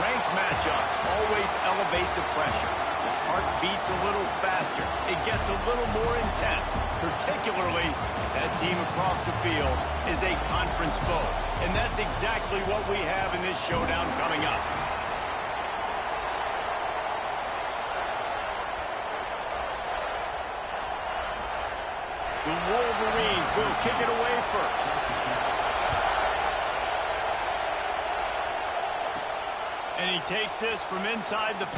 Ranked matchups always elevate the pressure. The heart beats a little faster. It gets a little more intense. Particularly, that team across the field is a conference foe. And that's exactly what we have in this showdown coming up. The Wolverines will kick it away first. And he takes this from inside the 5.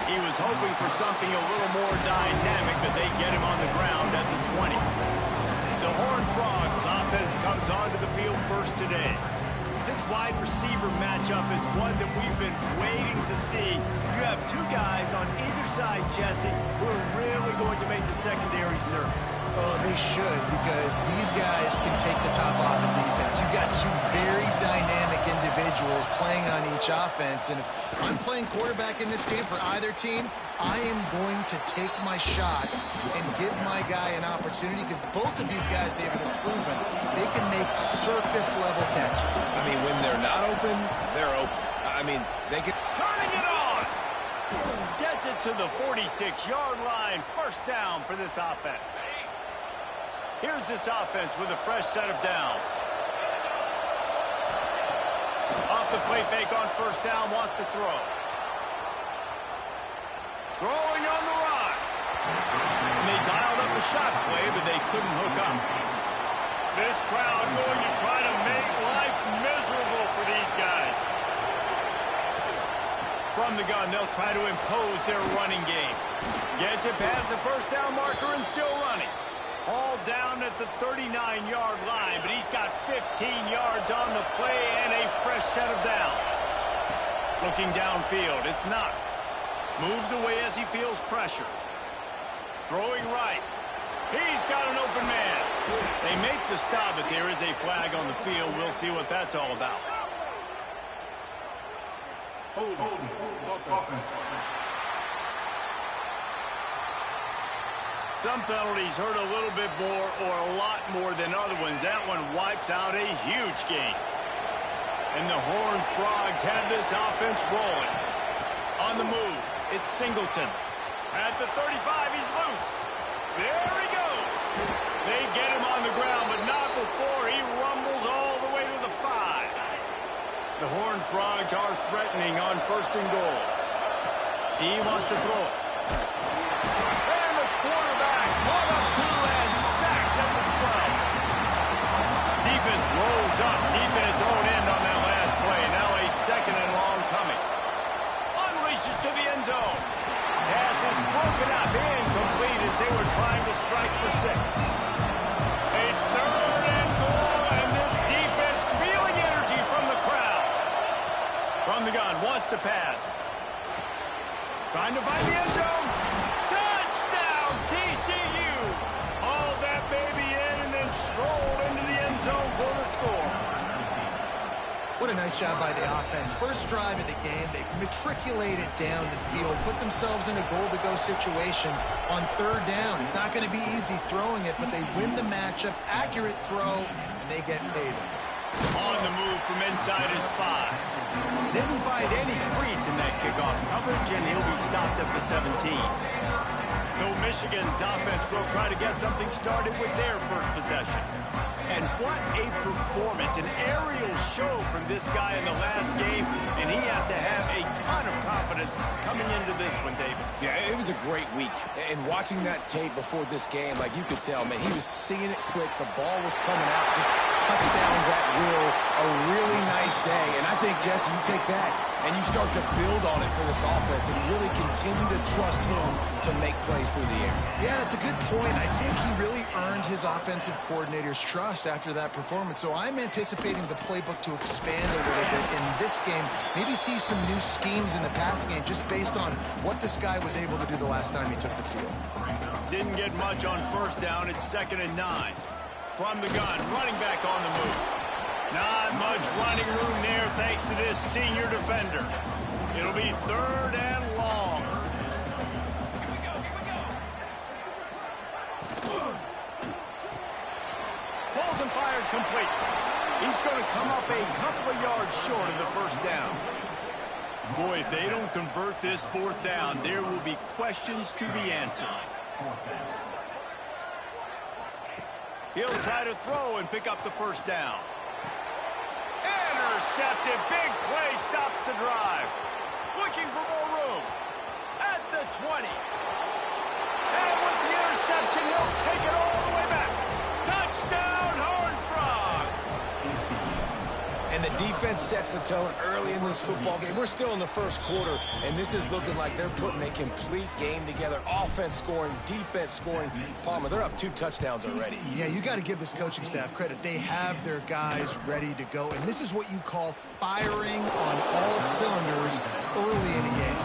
He was hoping for something a little more dynamic, but they get him on the ground at the 20. The Horned Frogs offense comes onto the field first today. This wide receiver matchup is one that we've been waiting to see. You have two guys on either side, Jesse, who are really going to make the secondaries nervous. Oh, they should, because these guys can take the top off in defense. You've got two very dynamic individuals playing on each offense, and if I'm playing quarterback in this game for either team, I am going to take my shots and give my guy an opportunity, because both of these guys, they've been proven they can make surface-level catches. I mean, when they're not open, they're open. I mean, they can... Turning it on! Gets it to the 46-yard line. First down for this offense. Here's this offense with a fresh set of downs. Off the play fake on first down, wants to throw. Throwing on the run. And they dialed up a shot play, but they couldn't hook up. This crowd going to try to make life miserable for these guys. From the gun, they'll try to impose their running game. Gets it past the first down marker and still running. All down at the 39-yard line, but he's got 15 yards on the play and a fresh set of downs. Looking downfield, it's Knox. Moves away as he feels pressure. Throwing right. He's got an open man. They make the stop, but there is a flag on the field. We'll see what that's all about. Some penalties hurt a little bit more or a lot more than other ones. That one wipes out a huge game. And the Horned Frogs have this offense rolling. On the move, it's Singleton. At the 35, he's loose. There he goes. They get him on the ground, but not before he rumbles all the way to the 5. The Horned Frogs are threatening on first and goal. He wants to throw it. And the quarterback, 1-2 and sacked at the 12. Defense rolls up deep in its own end on that last play. Now a second and long coming. Unleashes to the end zone. Pass is broken up, incomplete as they were trying to strike for 6. A third and goal, and this defense feeling energy from the crowd. From the gun, wants to pass. Trying to find the end zone. Touchdown, TCU. All that baby in and then strolled into the end zone for the score. What a nice job by the offense. First drive of the game, they matriculated down the field, put themselves in a goal-to-go situation on third down. It's not going to be easy throwing it, but they win the matchup, accurate throw, and they get paid. On the move from inside his 5. Didn't find any crease in that kickoff coverage, and he'll be stopped at the 17. So Michigan's offense will try to get something started with their first possession. And what a performance, an aerial show from this guy in the last game, and he has to have a ton of confidence coming into this one, David. Yeah, it was a great week. And watching that tape before this game, like you could tell, man, he was seeing it quick. The ball was coming out just touchdowns at will, a really nice day. And I think, Jesse, you take that and you start to build on it for this offense and really continue to trust him to make plays through the air. Yeah, that's a good point. I think he really earned his offensive coordinator's trust after that performance. So I'm anticipating the playbook to expand a little bit in this game. Maybe see some new schemes in the pass game just based on what this guy was able to do the last time he took the field. Didn't get much on first down. It's 2nd and 9. From the gun, running back on the move. Not much running room there thanks to this senior defender. It'll be 3rd and long. Pulls and fired complete. He's going to come up a couple of yards short of the first down. Boy, if they don't convert this 4th down, there will be questions to be answered. He'll try to throw and pick up the first down. Intercepted. Big play stops the drive. Looking for more room. At the 20. And with the interception, he'll take it all the way back. Touchdown, Horned Frogs. And the defense sets the tone early in this football game. We're still in the first quarter, and this is looking like they're putting a complete game together. Offense scoring, defense scoring. Palmer, they're up 2 touchdowns already. Yeah, you got to give this coaching staff credit. They have their guys ready to go, and this is what you call firing on all cylinders early in a game.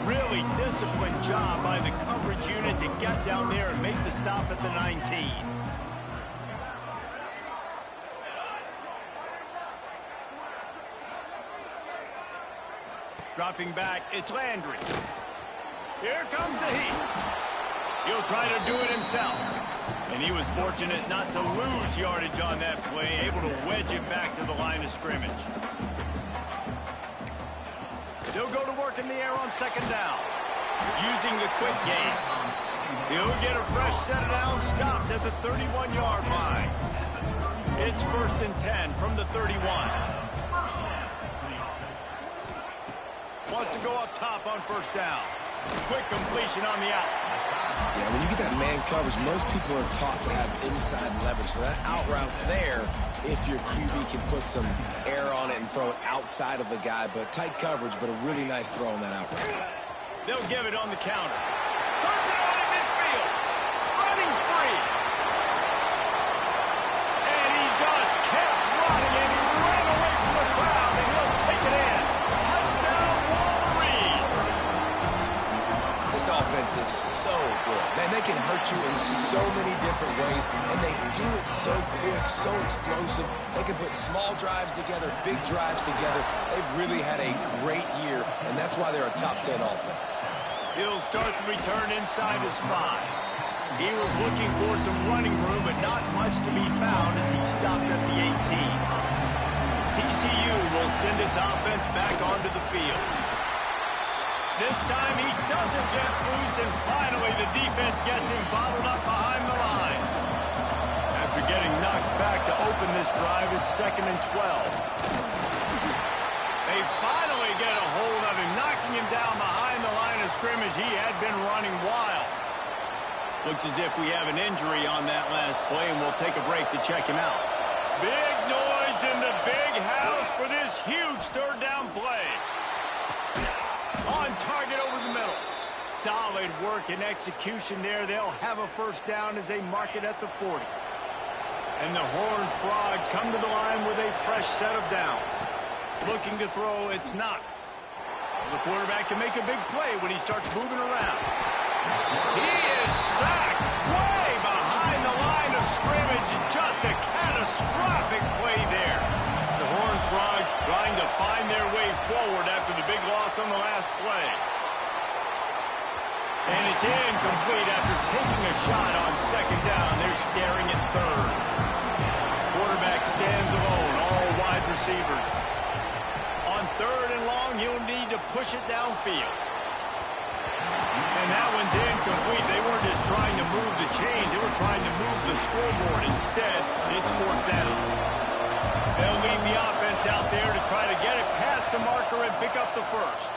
Really disciplined job by the coverage unit to get down there and make the stop at the 19. Dropping back, it's Landry. Here comes the heat. He'll try to do it himself. And he was fortunate not to lose yardage on that play, able to wedge it back to the line of scrimmage. He'll go to work in the air on 2nd down. Using the quick game. He'll get a fresh set of downs stopped at the 31-yard line. It's 1st and 10 from the 31. Wants to go up top on 1st down. Quick completion on the out. Yeah, when you get that man coverage, most people are taught to have inside leverage. So that out route's there if your QB can put some air on it and throw it outside of the guy. But tight coverage, but a really nice throw on that out route. They'll give it on the counter. Turns it on in midfield. Running free. And he just kept running, and he ran away from the crowd, and he'll take it in. Touchdown, Wolverine. This offense is so good. Man, they can hurt you in so many different ways, and they do it so quick, so explosive. They can put small drives together, big drives together. They've really had a great year, and that's why they're a top 10 offense. He'll start the return inside his 5. He was looking for some running room, but not much to be found as he stopped at the 18. TCU will send its offense back onto the field. This time he doesn't get loose, and finally the defense gets him bottled up behind the line. After getting knocked back to open this drive, it's 2nd and 12. They finally get a hold of him, knocking him down behind the line of scrimmage. He had been running wild. Looks as if we have an injury on that last play, and we'll take a break to check him out. Big noise in the big house for this huge 3rd down play. On target over the middle. Solid work and execution there. They'll have a 1st down as they mark it at the 40. And the Horned Frogs come to the line with a fresh set of downs. Looking to throw, it's Knox. The quarterback can make a big play when he starts moving around. He is sacked way behind the line of scrimmage. Just a catastrophic play there. The Horned Frogs trying to find their way forward after the big loss on the last play. And it's incomplete after taking a shot on 2nd down. They're staring at 3rd. Quarterback stands alone, all wide receivers. On 3rd and long, he'll need to push it downfield. And that one's incomplete. They weren't just trying to move the chains. They were trying to move the scoreboard. Instead, it's 4th down. They'll leave the offense out there to try to get it past the marker and pick up the 1st.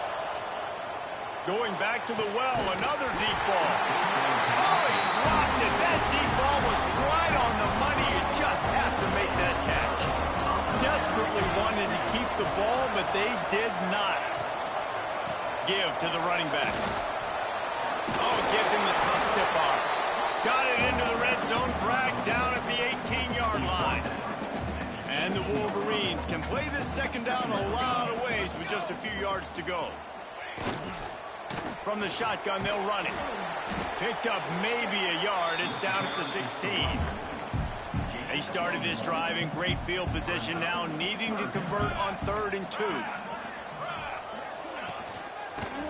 Going back to the well, another deep ball. Oh, he dropped it. That deep ball was right on the money. You just have to make that they did not give to the running back. Oh, gives him the tough stiff arm. Got it into the red zone, dragged down at the 18-yard line. And the Wolverines can play this second down a lot of ways with just a few yards to go. From the shotgun, they'll run it. Picked up maybe a yard. It's down at the 16. They started this drive in great field position, now needing to convert on 3rd and 2.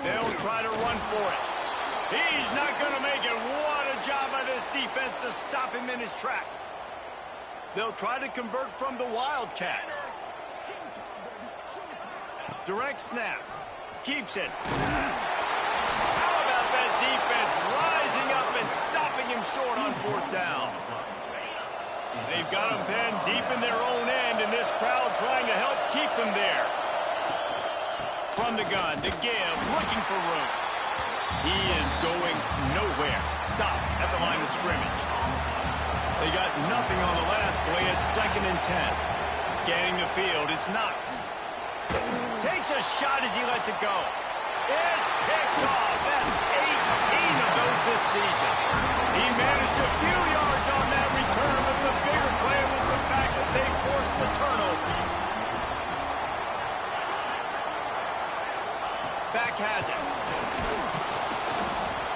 They'll try to run for it. He's not going to make it. What a job by this defense to stop him in his tracks. They'll try to convert from the Wildcat. Direct snap. Keeps it. How about that defense rising up and stopping him short on 4th down? They've got him pinned deep in their own end, and this crowd trying to help keep them there. From the gun to give, looking for room. He is going nowhere. Stop at the line of scrimmage. They got nothing on the last play. It's 2nd and 10. Scanning the field, it's Knox. Takes a shot as he lets it go. It's picked off. That's 18 of those this season. He managed a few yards on that return, but the bigger play was the fact that they forced the turnover. Back has it.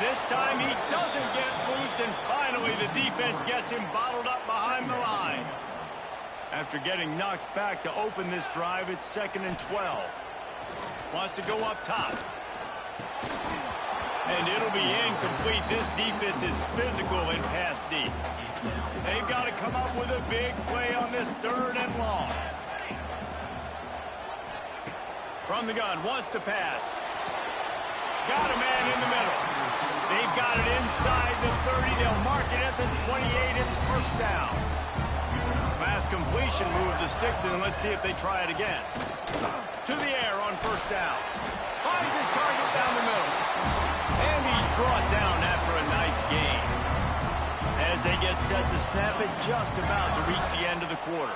This time he doesn't get loose, and finally the defense gets him bottled up behind the line. After getting knocked back to open this drive, it's 2nd and 12. Wants to go up top. And it'll be incomplete. This defense is physical and pass deep. They've got to come up with a big play on this 3rd and long. From the gun, wants to pass. Got a man in the middle. They've got it inside the 30. They'll mark it at the 28. It's 1st down. Pass completion, move the sticks in, and let's see if they try it again. To the air on 1st down. Finds his target down the middle. And he's brought down after a nice gain. As they get set to snap it, just about to reach the end of the quarter.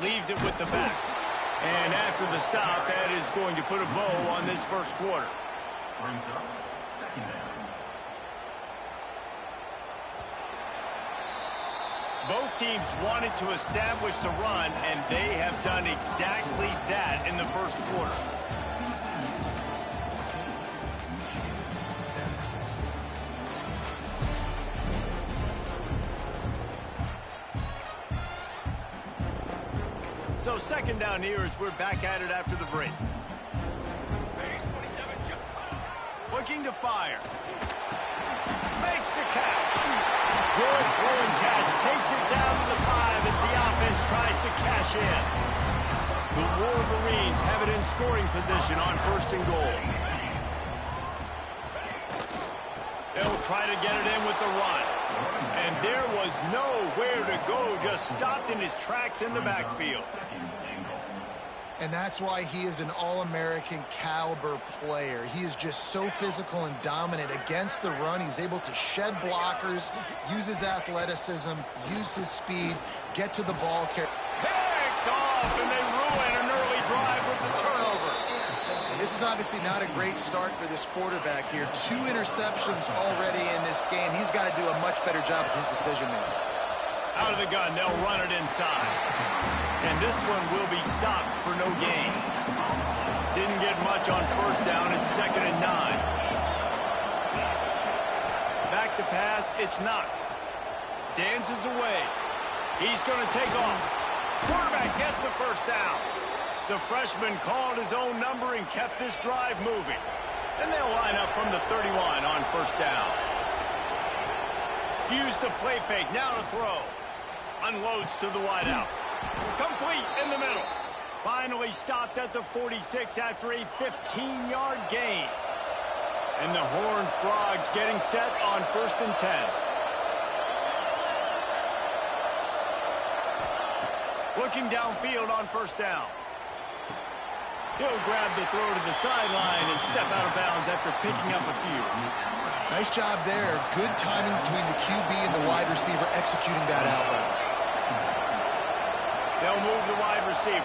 Leaves it with the back. And after the stop, that is going to put a bow on this 1st quarter. Both teams wanted to establish the run, and they have done exactly that in the 1st quarter. So 2nd down here as we're back at it after the break. Looking to fire. Makes the catch. Good throw and catch. Takes it down to the 5 as the offense tries to cash in. The Wolverines have it in scoring position on 1st and goal. They'll try to get it in with the run. And there was nowhere to go, just stopped in his tracks in the backfield. And that's why he is an All-American caliber player. He is just so physical and dominant against the run. He's able to shed blockers, use his athleticism, use his speed, get to the ball carrier. Picked off, and they ruin an early drive with the turnover. This is obviously not a great start for this quarterback here. 2 interceptions already in this game. He's got to do a much better job with his decision-making. Out of the gun, they'll run it inside. And this one will be stopped for no gain. Didn't get much on 1st down. It's 2nd and 9. Back to pass, it's Knox. Dances away. He's going to take off. Quarterback gets the 1st down. The freshman called his own number and kept this drive moving. And they'll line up from the 31 on 1st down. Use the play fake, now to throw. Unloads to the wideout. Complete in the middle. Finally stopped at the 46 after a 15-yard gain. And the Horned Frogs getting set on 1st and 10. Looking downfield on 1st down. He'll grab the throw to the sideline and step out of bounds after picking up a few. Nice job there. Good timing between the QB and the wide receiver executing that out route. They'll move the wide receiver.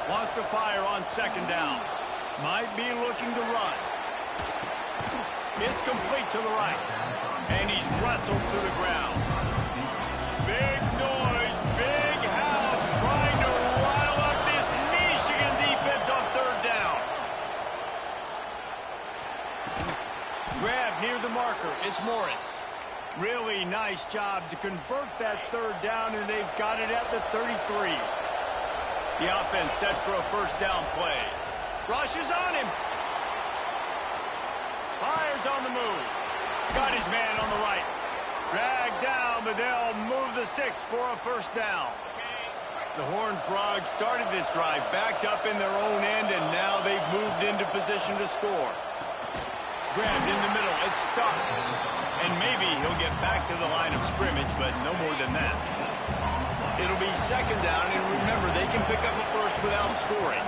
Wants to fire on second down. Might be looking to run. It's complete to the right. And he's wrestled to the ground. Big noise, big house, trying to rile up this Michigan defense on third down. Grab near the marker. It's Morris. Really nice job to convert that third down, and they've got it at the 33. The offense set for a first down play. Rushes on him. Fires on the move. Got his man on the right. Dragged down, but they'll move the sticks for a first down. The Horned Frogs started this drive backed up in their own end, and now they've moved into position to score. Grabbed in the middle. It's stopped. And maybe he'll get back to the line of scrimmage, but no more than that. It'll be second down, and remember, they can pick up a first without scoring.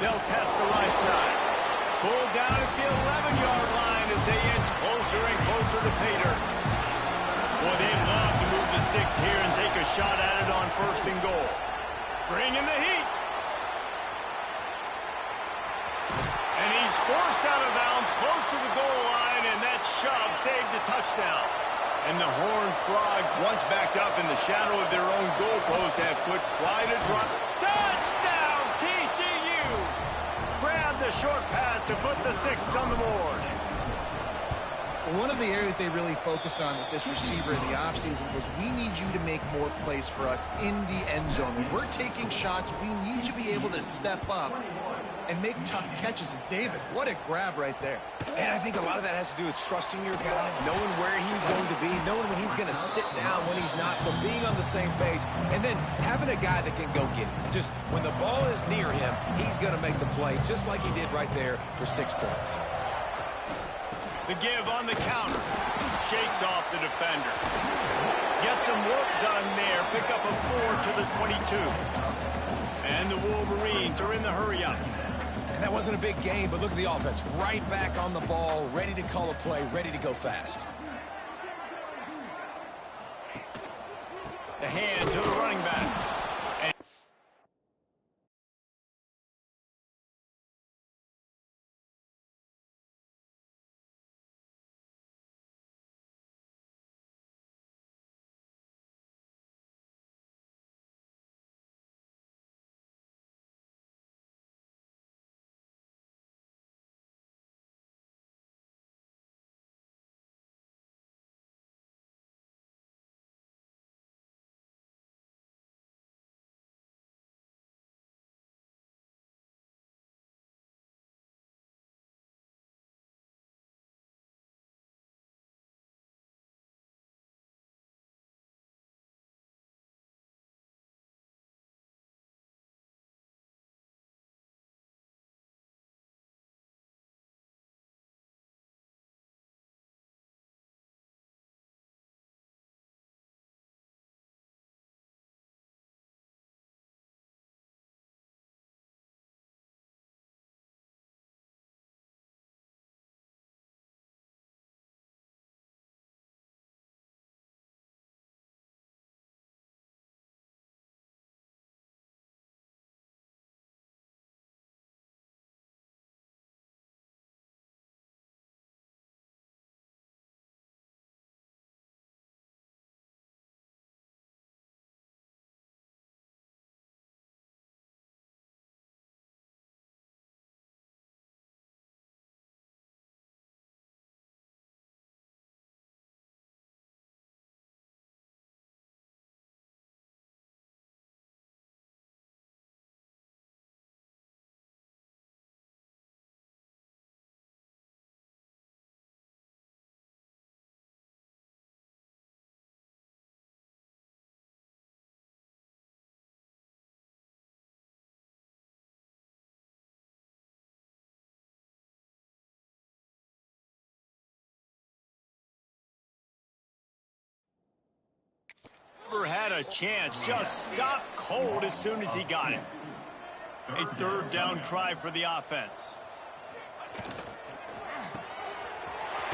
They'll test the right side. Pulled down at the 11-yard line as they inch closer and closer to pay dirt. Boy, they love to move the sticks here and take a shot at it on first and goal. Bring in the heat. And he's forced out of bounds close to the goal line, and that shove saved a touchdown. And the Horned Frogs, once backed up in the shadow of their own goalpost, have put quite a drop. Touchdown, TCU! Grab the short pass to put the 6 on the board. One of the areas they really focused on with this receiver in the offseason was we need you to make more plays for us in the end zone. When we're taking shots, we need you to be able to step up and make tough catches. And David, what a grab right there. And I think a lot of that has to do with trusting your guy, knowing where he's going to be, knowing when he's going to sit down, when he's not, so being on the same page, and then having a guy that can go get it. Just when the ball is near him, he's going to make the play, just like he did right there for 6 points. The give on the counter. Shakes off the defender. Gets some work done there. Pick up a 4 to the 22. And the Wolverines are in the hurry-up. And that wasn't a big game, but look at the offense. Right back on the ball, ready to call a play, ready to go fast. The hand to the running back. Never had a chance. Just stopped cold as soon as he got it. A third down try for the offense.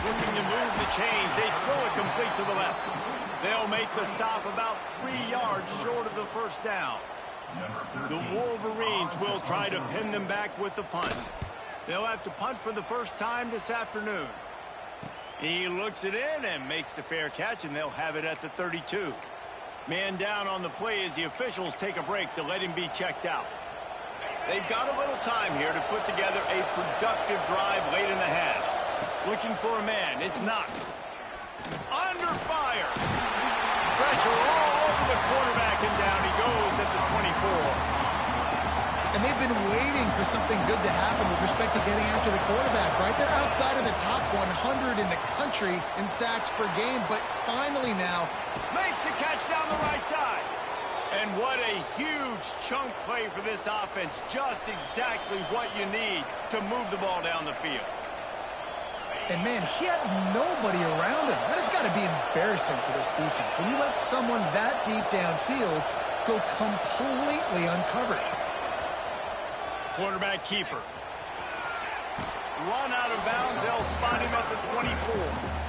Looking to move the chains. They throw it complete to the left. They'll make the stop about 3 yards short of the first down. The Wolverines will try to pin them back with the punt. They'll have to punt for the first time this afternoon. He looks it in and makes the fair catch, and they'll have it at the 32. Man down on the play as the officials take a break to let him be checked out. They've got a little time here to put together a productive drive late in the half. Looking for a man. It's Knox. Under fire. Pressure all over the quarterback, and down he goes at the 24. And they've been waiting for something good to happen with respect to getting after the quarterback, right? They're outside of the top 100 in the country in sacks per game, but finally now makes the catch down the right side. And what a huge chunk play for this offense. Just exactly what you need to move the ball down the field. And, man, he had nobody around him. That has got to be embarrassing for this defense. When you let someone that deep downfield go completely uncovered. Quarterback keeper. Run out of bounds. They'll spot him at the 24.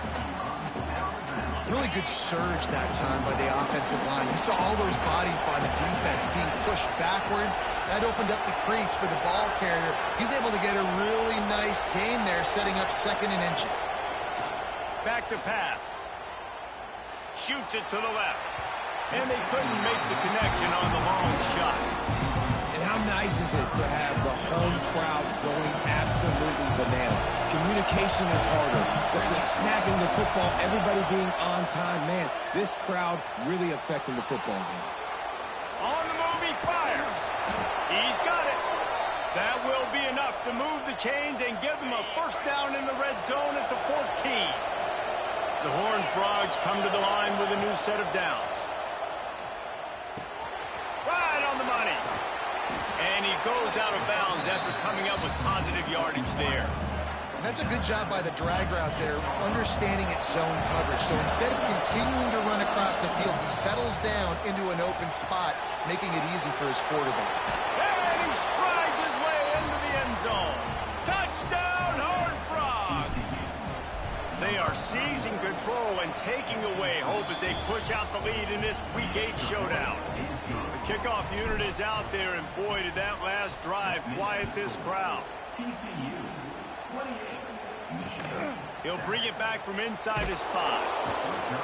Really good surge that time by the offensive line. You saw all those bodies by the defense being pushed backwards. That opened up the crease for the ball carrier. He's able to get a really nice gain there, setting up 2nd and inches. Back to pass. Shoots it to the left. And they couldn't make the connection on the long shot. How nice is it to have the home crowd going absolutely bananas? Communication is harder, but the snapping the football, everybody being on time, man, this crowd really affecting the football game. On the move, he fires. He's got it. That will be enough to move the chains and give them a first down in the red zone at the 14. The Horned Frogs come to the line with a new set of downs. Right on the money. And he goes out of bounds after coming up with positive yardage there. And that's a good job by the drag route there, understanding its zone coverage. So instead of continuing to run across the field, he settles down into an open spot, making it easy for his quarterback. And he strides his way into the end zone. Touchdown, Horned Frogs! They are seizing control and taking away hope as they push out the lead in this Week 8 showdown. The kickoff unit is out there, and boy, did that last drive quiet this crowd. TCU, 28. He'll bring it back from inside his spot.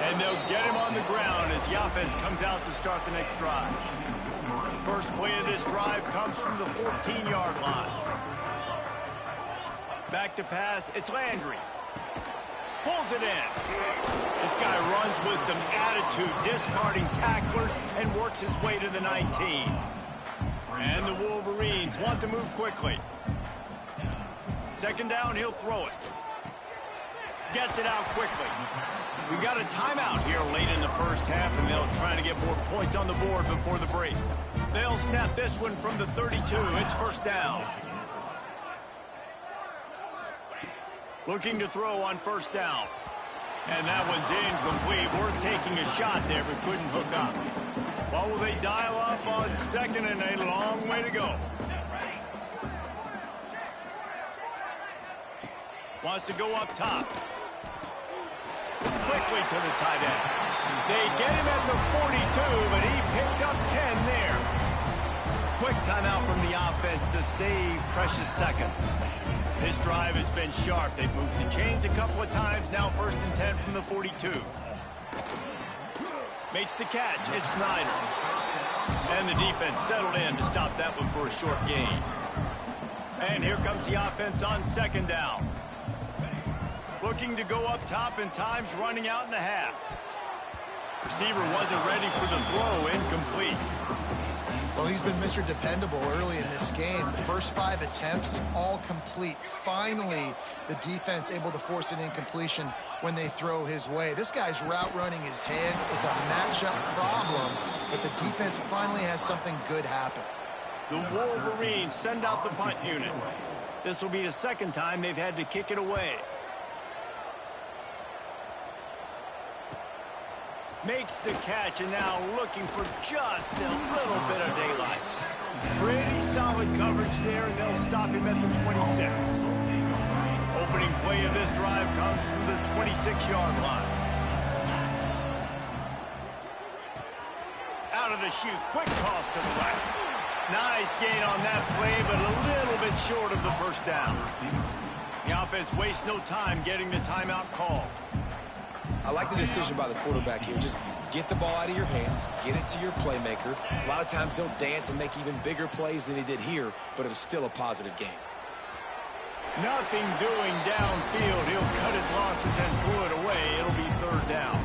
And they'll get him on the ground as the offense comes out to start the next drive. First play of this drive comes from the 14-yard line. Back to pass, it's Landry. Pulls it in. This guy runs with some attitude, discarding tacklers, and works his way to the 19. And the Wolverines want to move quickly. 2nd down, he'll throw it. Gets it out quickly. We've got a timeout here late in the first half, and they'll try to get more points on the board before the break. They'll snap this one from the 32. It's 1st down. Looking to throw on 1st down. And that one's incomplete. Worth taking a shot there, but couldn't hook up. Well, will they dial up on 2nd, and a long way to go. Wants to go up top. Quickly to the tight end. They get him at the 42, but he picked up 10 there. Quick timeout from the offense to save precious seconds. This drive has been sharp. They've moved the chains a couple of times. Now 1st and 10 from the 42. Makes the catch. It's Snyder. And the defense settled in to stop that one for a short gain. And here comes the offense on 2nd down. Looking to go up top, and time's running out in the half. Receiver wasn't ready for the throw. Incomplete. Well, he's been Mr. Dependable early in this game. The first 5 attempts, all complete. Finally, the defense able to force an incompletion when they throw his way. This guy's route running his hands. It's a matchup problem, but the defense finally has something good happen. The Wolverines send out the punt unit. This will be the 2nd time they've had to kick it away. Makes the catch, and now looking for just a little bit of daylight. Pretty solid coverage there, and they'll stop him at the 26. Opening play of this drive comes from the 26-yard line. Out out of the chute. Quick toss to the left. Nice gain on that play, but a little bit short of the first down. The offense wastes no time getting the timeout call. I like the decision by the quarterback here. Just get the ball out of your hands, get it to your playmaker. A lot of times he'll dance and make even bigger plays than he did here, but it was still a positive game. Nothing doing downfield. He'll cut his losses and throw it away. It'll be third down.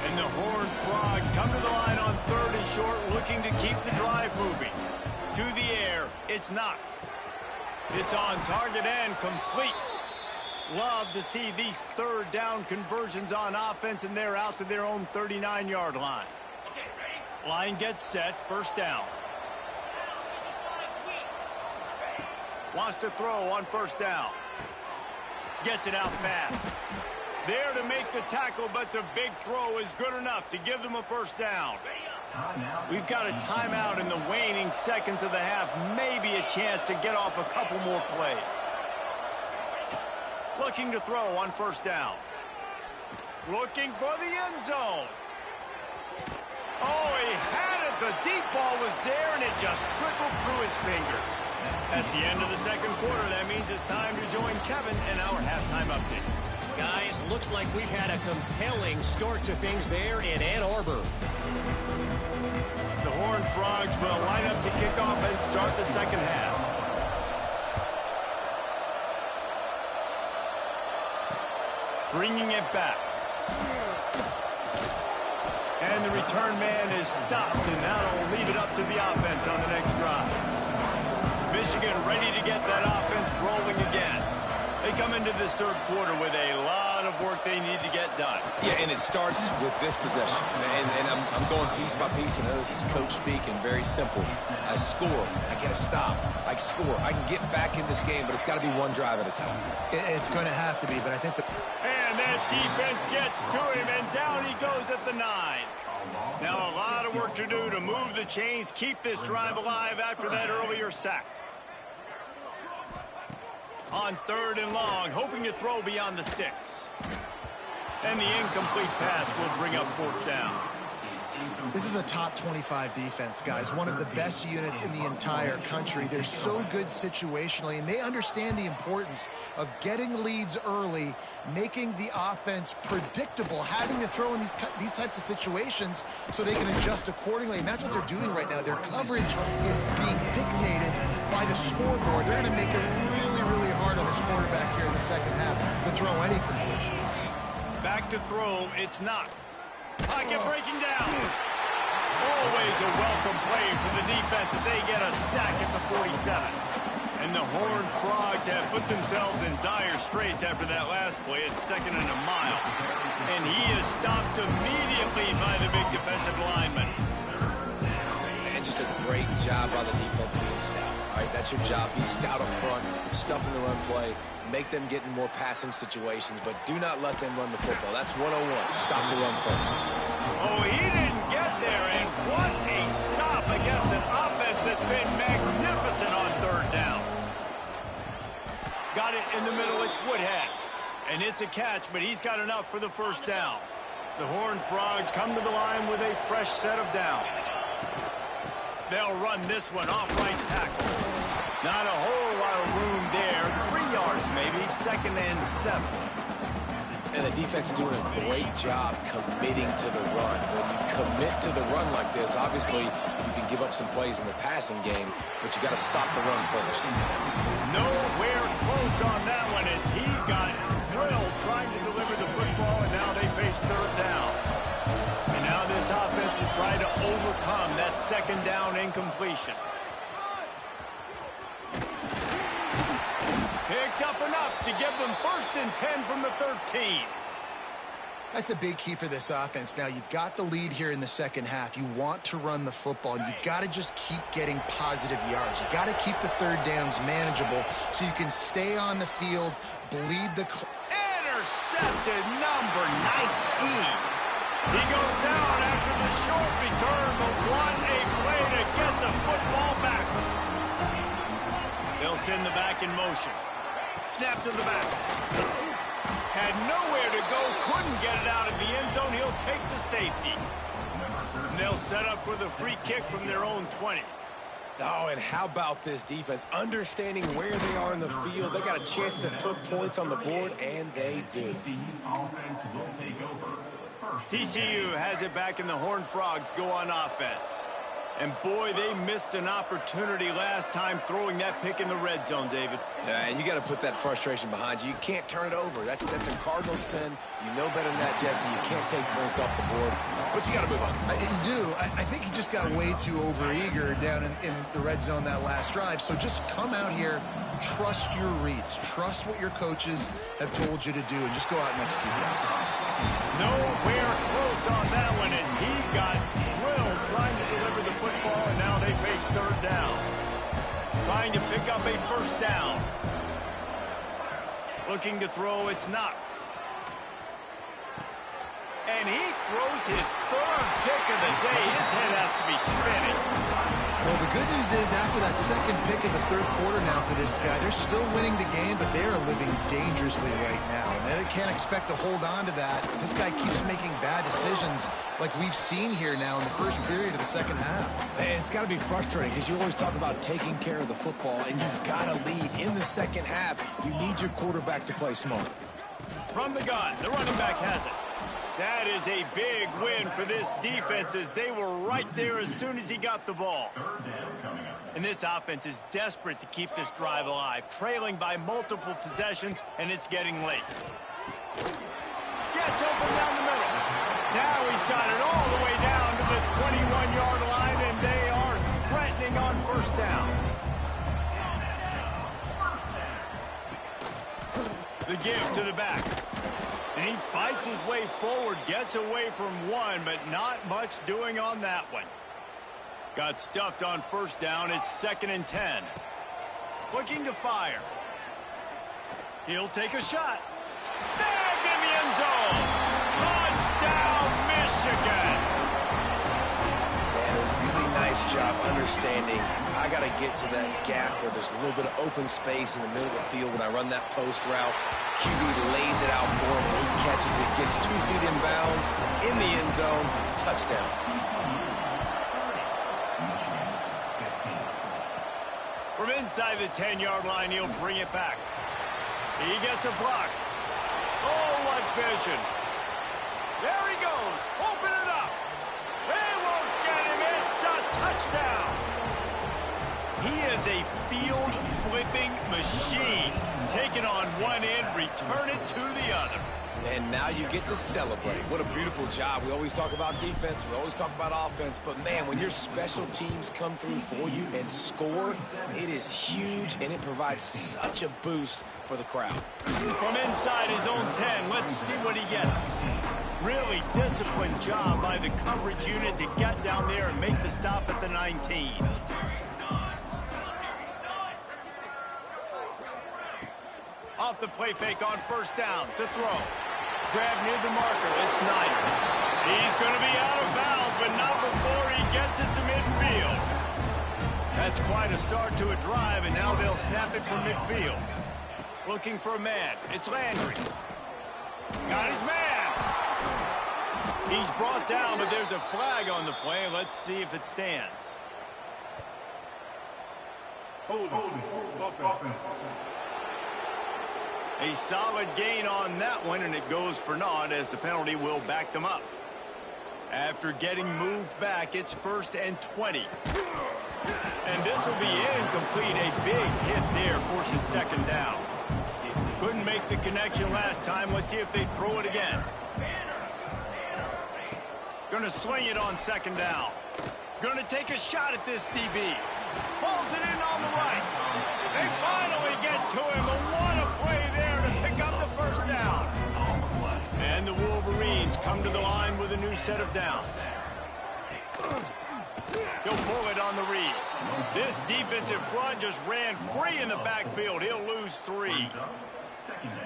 And the Horned Frogs come to the line on third and short, looking to keep the drive moving. To the air, it's Knox. It's on target and complete. Love to see these third down conversions on offense, and they're out to their own 39-yard line. Line gets set, first down. Wants to throw on first down. Gets it out fast. There to make the tackle, but the big throw is good enough to give them a first down. We've got a timeout in the waning seconds of the half. Maybe a chance to get off a couple more plays. Looking to throw on first down. Looking for the end zone. Oh, he had it. The deep ball was there, and it just trickled through his fingers. That's the end of the second quarter. That means it's time to join Kevin in our halftime update. Guys, looks like we've had a compelling start to things there in Ann Arbor. The Horned Frogs will line up to kick off and start the second half. Bringing it back. And the return man is stopped, and that'll leave it up to the offense on the next drive. Michigan ready to get that offense rolling again. They come into this third quarter with a lot of work they need to get done. Yeah, and it starts with this possession. And I'm going piece by piece. I know this is coach speak and very simple. I score. I get a stop. I score. I can get back in this game, but it's got to be one drive at a time. It's going to have to be, but I think And that defense gets to him, and down he goes at the 9. Now a lot of work to do to move the chains, keep this drive alive after that earlier sack. On third and long, hoping to throw beyond the sticks. And the incomplete pass will bring up fourth down. this is a top 25 defense, guys. One of the best units in the entire country. They're so good situationally, and they understand the importance of getting leads early, making the offense predictable, having to throw in these types of situations so they can adjust accordingly. And that's what they're doing right now. Their coverage is being dictated by the scoreboard. They're going to make it really, really hard on this quarterback here in the second half to throw any completions. Back to throw, it's Knox. Pocket breaking down. Always a welcome play for the defense as they get a sack at the 47. And the Horned Frogs have put themselves in dire straits after that last play. It's second and a mile. And he is stopped immediately by the big defensive lineman. And just a great job by the defense being stout. All right, that's your job. Be stout up front, stuff in the run play, make them get in more passing situations, but do not let them run the football. That's 101. Stop the run first. Oh, he didn't get there, and what a stop against an offense that's been magnificent on third down. Got it in the middle, it's Woodhead. And it's a catch, but he's got enough for the first down. The Horned Frogs come to the line with a fresh set of downs. They'll run this one off right tackle. Not a whole lot of room there. 3 yards maybe, second and 7. And the defense doing a great job committing to the run. When you commit to the run like this, obviously you can give up some plays in the passing game, but you got to stop the run first. Nowhere close on that one as he got drilled trying to deliver the football, and now they face third down. And now this offense will try to overcome that second down incompletion. Picks up enough to give them first and 10 from the 13. That's a big key for this offense. Now, you've got the lead here in the second half. You want to run the football, and you've got to just keep getting positive yards. You've got to keep the third downs manageable so you can stay on the field, bleed the Intercepted, number 19. He goes down after the short return, but what a play to get the football back. They'll send the back in motion. Snap to the back. Had nowhere to go, couldn't get it out of the end zone. He'll take the safety. And they'll set up for the free kick from their own 20. Oh, and how about this defense? Understanding where they are in the field. They got a chance to put points on the board, and they did. TCU has it back, and the Horned Frogs go on offense. And, boy, they missed an opportunity last time throwing that pick in the red zone, David. Yeah, and you got to put that frustration behind you. You can't turn it over. That's a cardinal sin. You know better than that, Jesse. You can't take points off the board. But you got to move on. You do. I think he just got way too overeager down in the red zone that last drive. So just come out here, trust your reads, trust what your coaches have told you to do, and just go out and execute the offense. Nowhere close on that one as he got drilled trying to deliver the football, and now they face third down. Trying to pick up a first down. Looking to throw, it's Knox. And he throws his third pick of the day. His head has to be spinning. Well, the good news is after that second pick of the third quarter now for this guy, they're still winning the game, but they are living dangerously right now. And they can't expect to hold on to that. This guy keeps making bad decisions like we've seen here now in the first period of the second half. Man, it's got to be frustrating because you always talk about taking care of the football, and you've got to lead in the second half. You need your quarterback to play smart. From the gun, the running back has it. That is a big win for this defense as they were right there as soon as he got the ball. And this offense is desperate to keep this drive alive, trailing by multiple possessions, and it's getting late. Gets open down the middle. Now he's got it all the way down to the 21-yard line, and they are threatening on first down. The give to the back. And he fights his way forward, gets away from one, but not much doing on that one. Got stuffed on first down. It's 2nd and 10. Looking to fire. He'll take a shot. Snagged in the end zone. Touchdown, Michigan. And a really nice job understanding I got to get to that gap where there's a little bit of open space in the middle of the field when I run that post route. QB lays it out for him, and he catches it, gets 2 feet in bounds, in the end zone, touchdown. From inside the 10-yard line, he'll bring it back. He gets a block. Oh, what vision. There he goes. Open it up. They won't get him. It's a touchdown. He is a field-flipping machine. Take it on one end, return it to the other. And now you get to celebrate. What a beautiful job. We always talk about defense. We always talk about offense. But, man, when your special teams come through for you and score, it is huge, and it provides such a boost for the crowd. From inside his own 10, let's see what he gets. Really disciplined job by the coverage unit to get down there and make the stop at the 19. Off the play fake on first down to throw. Grab near the marker. It's Snyder. He's going to be out of bounds, but not before he gets it to midfield. That's quite a start to a drive, and now they'll snap it from midfield. Looking for a man. It's Landry. Got his man. He's brought down, but there's a flag on the play. Let's see if it stands. Hold it. A solid gain on that one, and it goes for naught as the penalty will back them up. After getting moved back, it's 1st and 20. And this will be incomplete. A big hit there forces 2nd down. Couldn't make the connection last time. Let's see if they throw it again. Gonna swing it on 2nd down. Gonna take a shot at this DB. Pulls it in on the right. They finally get to him. But what a play there to pick up the first down. And the Wolverines come to the line with a new set of downs. He'll pull it on the read. This defensive front just ran free in the backfield. He'll lose 3.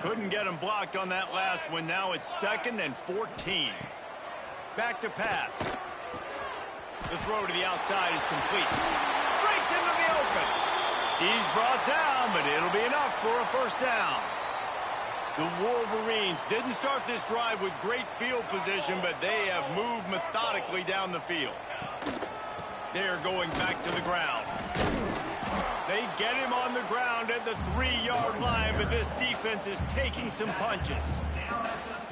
Couldn't get him blocked on that last one. Now it's 2nd and 14. Back to pass. The throw to the outside is complete. Breaks into the open. He's brought down, but it'll be enough for a first down. The Wolverines didn't start this drive with great field position, but they have moved methodically down the field. They're going back to the ground. They get him on the ground at the 3-yard line, but this defense is taking some punches.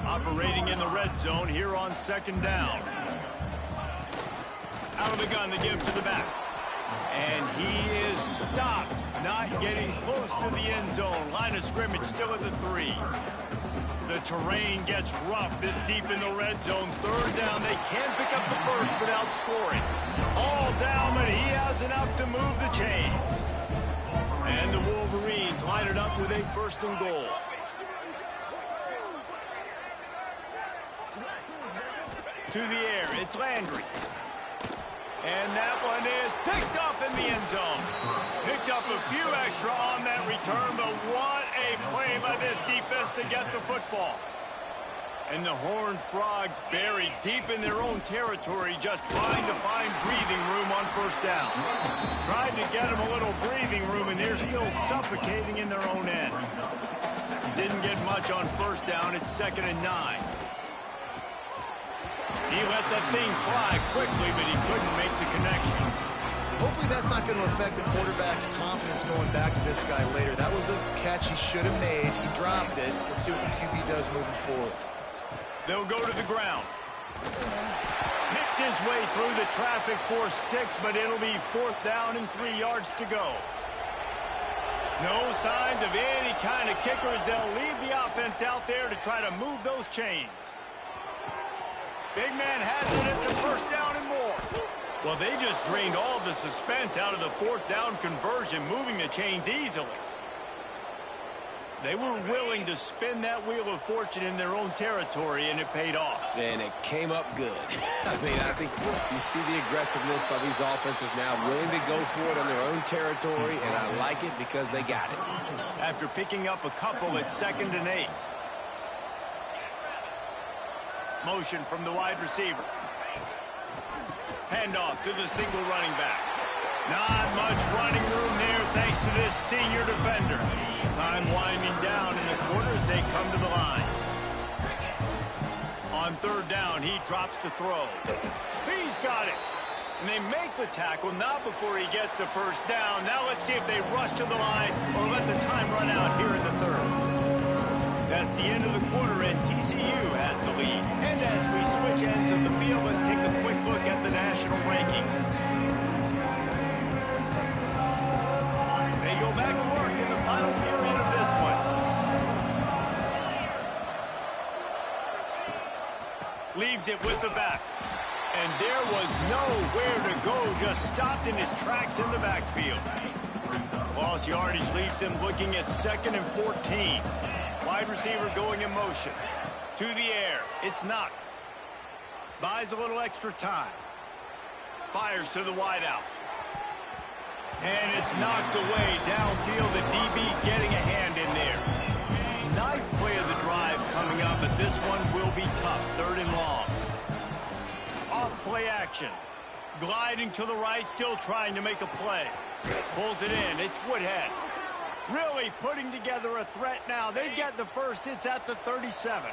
Operating in the red zone here on 2nd down. Out of the gun, they give to the back. And he is stopped, not getting close to the end zone. Line of scrimmage still at the 3. The terrain gets rough this deep in the red zone. 3rd down, they can't pick up the first without scoring. All down, but he has enough to move the chains. And the Wolverines line it up with a 1st and goal. To the air, it's Landry. And that one is picked up in the end zone. Picked up a few extra on that return, but what a play by this defense to get the football. And the Horned Frogs buried deep in their own territory, just trying to find breathing room on 1st down. Trying to get them a little breathing room, and they're still suffocating in their own end. Didn't get much on 1st down. It's 2nd and 9. He let that thing fly quickly, but he couldn't make the connection. Hopefully that's not going to affect the quarterback's confidence going back to this guy later. That was a catch he should have made. He dropped it. Let's see what the QB does moving forward. They'll go to the ground. Picked his way through the traffic for 6, but it'll be 4th down and 3 yards to go. No signs of any kind of kickers. They'll leave the offense out there to try to move those chains. Big man has it. It's a 1st down and more. Well, they just drained all the suspense out of the 4th down conversion, moving the chains easily. They were willing to spin that wheel of fortune in their own territory, and it paid off. And it came up good. I mean, I think you see the aggressiveness by these offenses now, willing to go for it on their own territory, and I like it because they got it. After picking up a couple at 2nd and 8. Motion from the wide receiver. Handoff to the single running back. Not much running room there thanks to this senior defender. Time winding down in the quarter as they come to the line. On 3rd down, he drops to throw. He's got it. And they make the tackle, not before he gets the 1st down. Now let's see if they rush to the line or let the time run out here in the 3rd. That's the end of the quarter, and TCU has the lead. And as we switch ends of the field, let's take a quick look at the national rankings. They go back to work in the final period of this one. Leaves it with the back. And there was nowhere to go, just stopped in his tracks in the backfield. Lost yardage leaves him looking at 2nd and 14. Wide receiver going in motion. To the air, it's Knox. Buys a little extra time. Fires to the wideout. And it's knocked away downfield. The DB getting a hand in there. 9th play of the drive coming up, but this one will be tough. 3rd and long. Off play action. Gliding to the right, still trying to make a play. Pulls it in. It's Woodhead. Really putting together a threat now. They get the first. It's at the 37.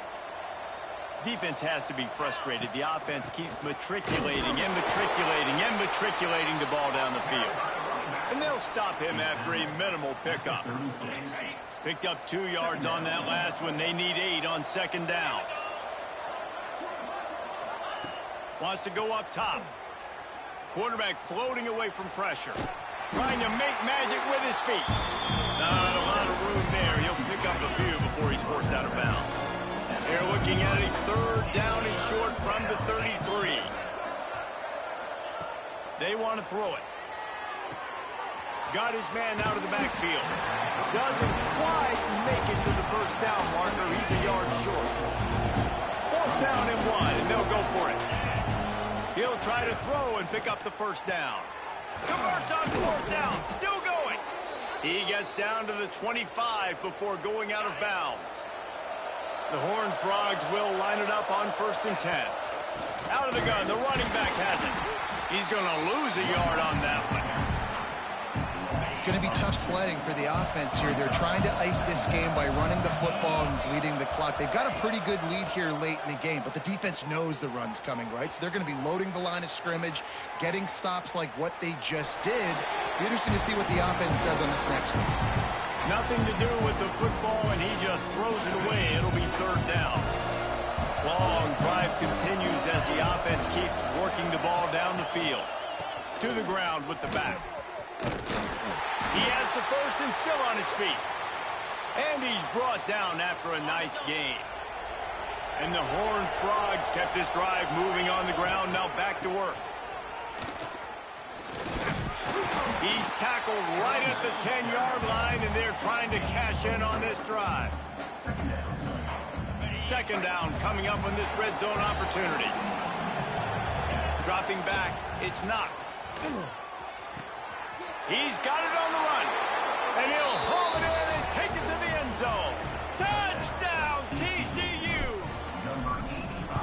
Defense has to be frustrated. The offense keeps matriculating and matriculating and matriculating the ball down the field. And they'll stop him after a minimal pickup. Picked up 2 yards on that last one. They need 8 on 2nd down. Wants to go up top. Quarterback floating away from pressure. Trying to make magic with his feet. Not a lot of room there. He'll pick up a few before he's forced out of bounds. They're looking at a 3rd down and short from the 33. They want to throw it. Got his man out of the backfield. Doesn't quite make it to the 1st down marker. He's a yard short. 4th down and 1, and they'll go for it. He'll try to throw and pick up the 1st down. Converts on 4th down, still going. He gets down to the 25 before going out of bounds. The Horned Frogs will line it up on 1st and 10. Out of the gun, the running back has it. He's going to lose a yard on that one. It's going to be tough sledding for the offense here. They're trying to ice this game by running the football and bleeding the clock. They've got a pretty good lead here late in the game, but the defense knows the run's coming, right? So they're going to be loading the line of scrimmage, getting stops like what they just did. Be interesting to see what the offense does on this next one. Nothing to do with the football, and he just throws it away. It'll be third down. Long drive continues as the offense keeps working the ball down the field. To the ground with the back. He has the first and still on his feet. And he's brought down after a nice gain. And the Horned Frogs kept this drive moving on the ground. Now back to work. He's tackled right at the 10-yard line, and they're trying to cash in on this drive. Second down coming up on this red zone opportunity. Dropping back, it's Knox. He's got it on the run, and he'll haul it in and take it to the end zone. Touchdown, TCU!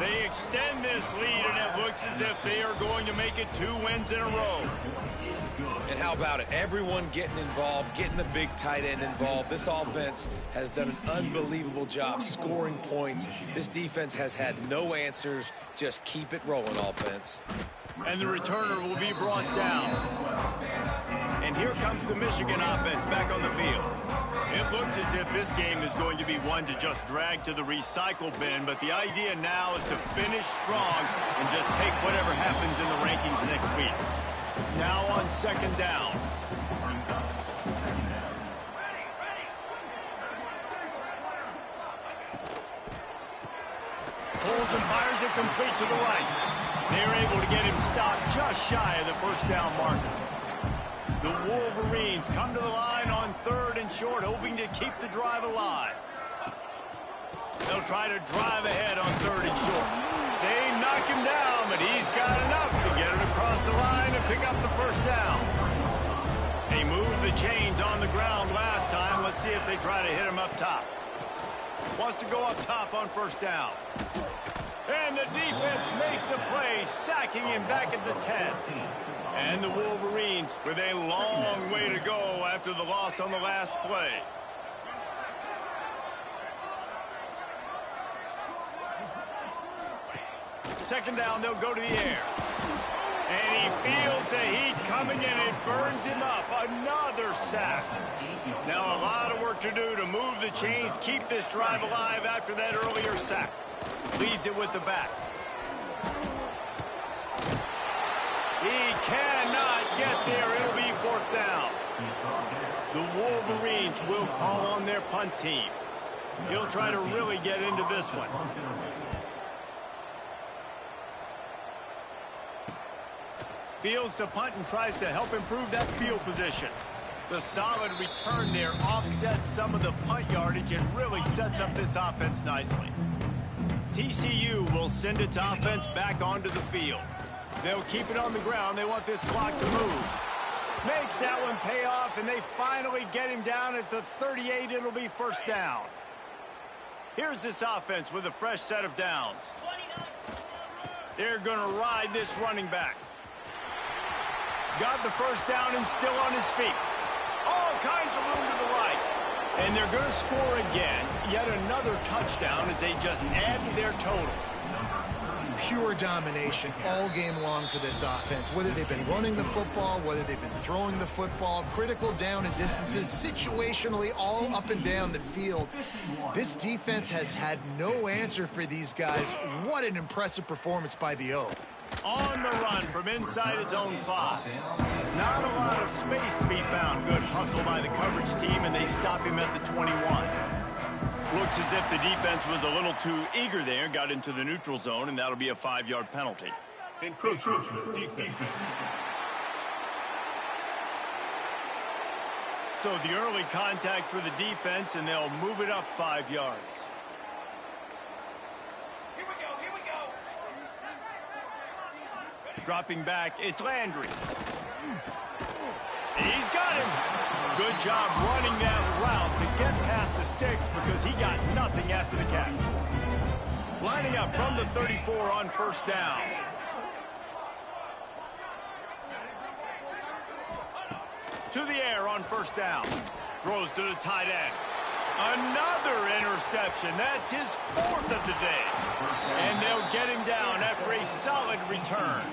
They extend this lead, and it looks as if they are going to make it 2 wins in a row. And how about it? Everyone getting involved, getting the big tight end involved. This offense has done an unbelievable job scoring points. This defense has had no answers. Just keep it rolling, offense. And the returner will be brought down. And here comes the Michigan offense back on the field. It looks as if this game is going to be one to just drag to the recycle bin, but the idea now is to finish strong and just take whatever happens in the rankings next week. Now on second down. Pulls and fires it complete to the right. They're able to get him stopped just shy of the first down marker. The Wolverines come to the line on third and short, hoping to keep the drive alive. They'll try to drive ahead on third and short. They knock him down, but he's got enough to get it across the line and pick up the first down. They moved the chains on the ground last time. Let's see if they try to hit him up top. Wants to go up top on first down. And the defense makes a play, sacking him back at the 10. And the Wolverines with a long way to go after the loss on the last play. Second down, they'll go to the air. And he feels the heat coming in. It burns him up. Another sack. Now a lot of work to do to move the chains, keep this drive alive after that earlier sack. Leaves it with the back. He cannot get there. It'll be fourth down. The Wolverines will call on their punt team. He'll try to really get into this one. Fields to punt and tries to help improve that field position. The solid return there offsets some of the punt yardage and really sets up this offense nicely. TCU will send its offense back onto the field. They'll keep it on the ground. They want this clock to move. Makes that one pay off, and they finally get him down at the 38. It'll be first down. Here's this offense with a fresh set of downs. They're going to ride this running back. Got the first down and still on his feet. All kinds of room to the right. And they're going to score again. Yet another touchdown as they just add to their total. Pure domination all game long for this offense. Whether they've been running the football, whether they've been throwing the football, critical down and distances, situationally all up and down the field. This defense has had no answer for these guys. What an impressive performance by the O. On the run from inside his own 5. Not a lot of space to be found. Good hustle by the coverage team, and they stop him at the 21. Looks as if the defense was a little too eager there, got into the neutral zone, and that'll be a 5-yard penalty. Encroachment, defense. So the early contact for the defense, and they'll move it up 5 yards. Dropping back, it's Landry. He's got him. Good job running that route to get past the sticks because he got nothing after the catch. Lining up from the 34 on first down. To the air on first down. Throws to the tight end. Another interception. That's his 4th of the day. And they'll get him down after a solid return.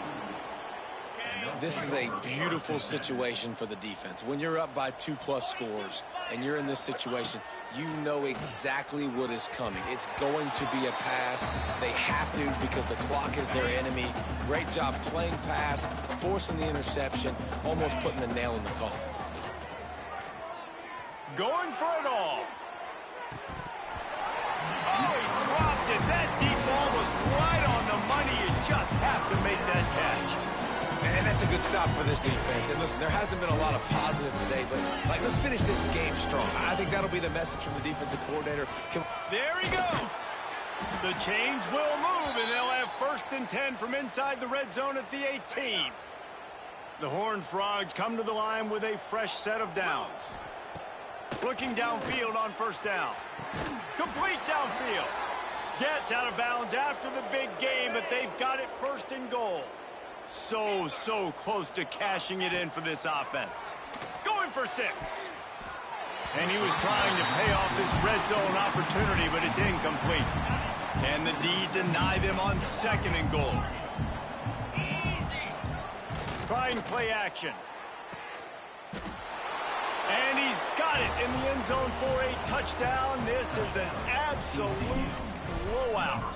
This is a beautiful situation for the defense. When you're up by 2+ scores and you're in this situation, you know exactly what is coming. It's going to be a pass. They have to because the clock is their enemy. Great job playing pass, forcing the interception, almost putting the nail in the coffin. Going for it all. Oh, he dropped it. That deep ball was right on the money. You just have to make that catch. And that's a good stop for this defense. And listen, there hasn't been a lot of positive today, but let's finish this game strong. I think that'll be the message from the defensive coordinator. There he goes. The chains will move, and they'll have 1st and 10 from inside the red zone at the 18. The Horned Frogs come to the line with a fresh set of downs. Looking downfield on first down. Complete downfield. Gets out of bounds after the big game, but they've got it 1st and goal. So close to cashing it in for this offense. Going for 6. And he was trying to pay off this red zone opportunity, but it's incomplete. Can the D deny them on 2nd and goal? Trying play action. And he's got it in the end zone for a touchdown. This is an absolute blowout.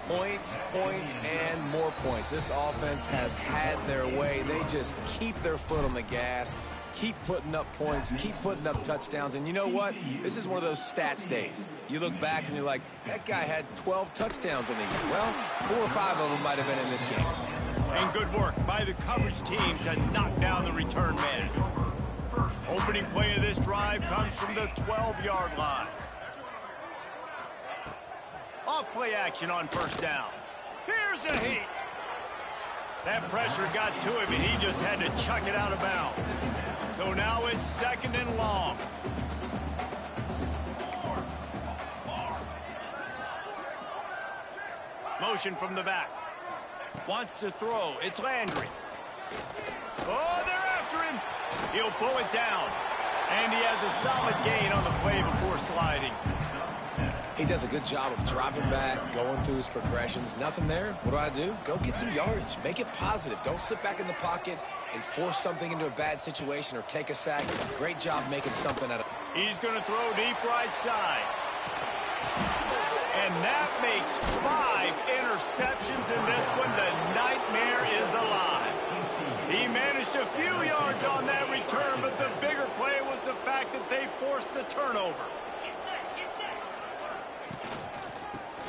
Points, and more points. This offense has had their way. They just keep their foot on the gas, keep putting up points, keep putting up touchdowns. And you know what? This is one of those stats days. You look back and you're like, that guy had 12 touchdowns in the game. Well, 4 or 5 of them might have been in this game. And good work by the coverage team to knock down the return man. Opening play of this drive comes from the 12-yard line. Off play action on first down. Here's a heat. That pressure got to him, and he just had to chuck it out of bounds. So now it's 2nd and long. Motion from the back. Wants to throw. It's Landry. Oh, they're after him. He'll pull it down. And he has a solid gain on the play before sliding. He does a good job of dropping back, going through his progressions. Nothing there. What do? Go get some yardage. Make it positive. Don't sit back in the pocket and force something into a bad situation or take a sack. Great job making something out of it. He's going to throw deep right side. And that makes 5 interceptions in this one. The nightmare is alive. He managed a few yards on that return, but the bigger play was the fact that they forced the turnover.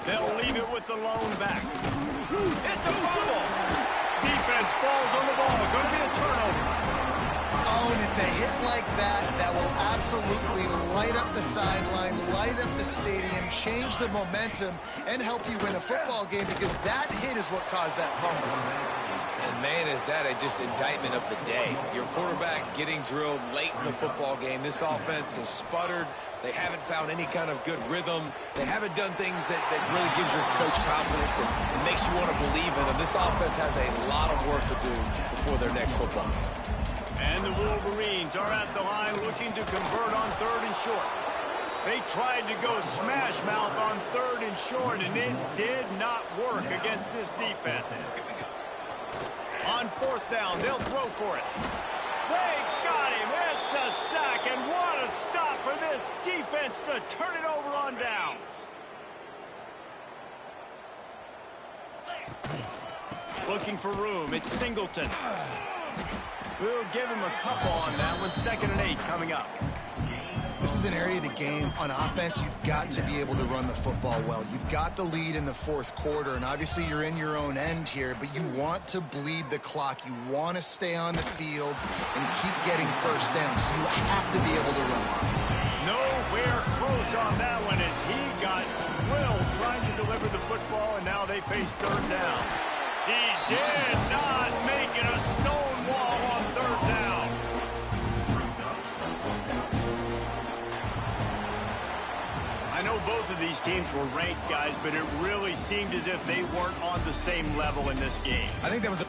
They'll leave it with the lone back. It's a fumble. Defense falls on the ball. Going to be a turnover. Oh, and it's a hit like that will absolutely light up the sideline, light up the stadium, change the momentum, and help you win a football game because that hit is what caused that fumble. And, man, is that just indictment of the day. Your quarterback getting drilled late in the football game. This offense has sputtered. They haven't found any kind of good rhythm. They haven't done things that really gives your coach confidence and makes you want to believe in them. This offense has a lot of work to do before their next football game. And the Wolverines are at the line looking to convert on 3rd and short. They tried to go smash mouth on 3rd and short, and it did not work against this defense. On 4th down, they'll throw for it. They got him. It's a sack, and what a stop for this defense to turn it over on downs. Looking for room. It's Singleton. We'll give him a couple on that one. 2nd and 8 coming up. This is an area of the game on offense you've got to be able to run the football well. You've got the lead in the 4th quarter, and obviously you're in your own end here, but you want to bleed the clock. You want to stay on the field and keep getting first down, so you have to be able to run. Nowhere close on that one as he got drilled trying to deliver the football, and now they face 3rd down. He did not make it a stone wall on 3rd down. I know both of these teams were ranked, guys, but it really seemed as if they weren't on the same level in this game. I think that was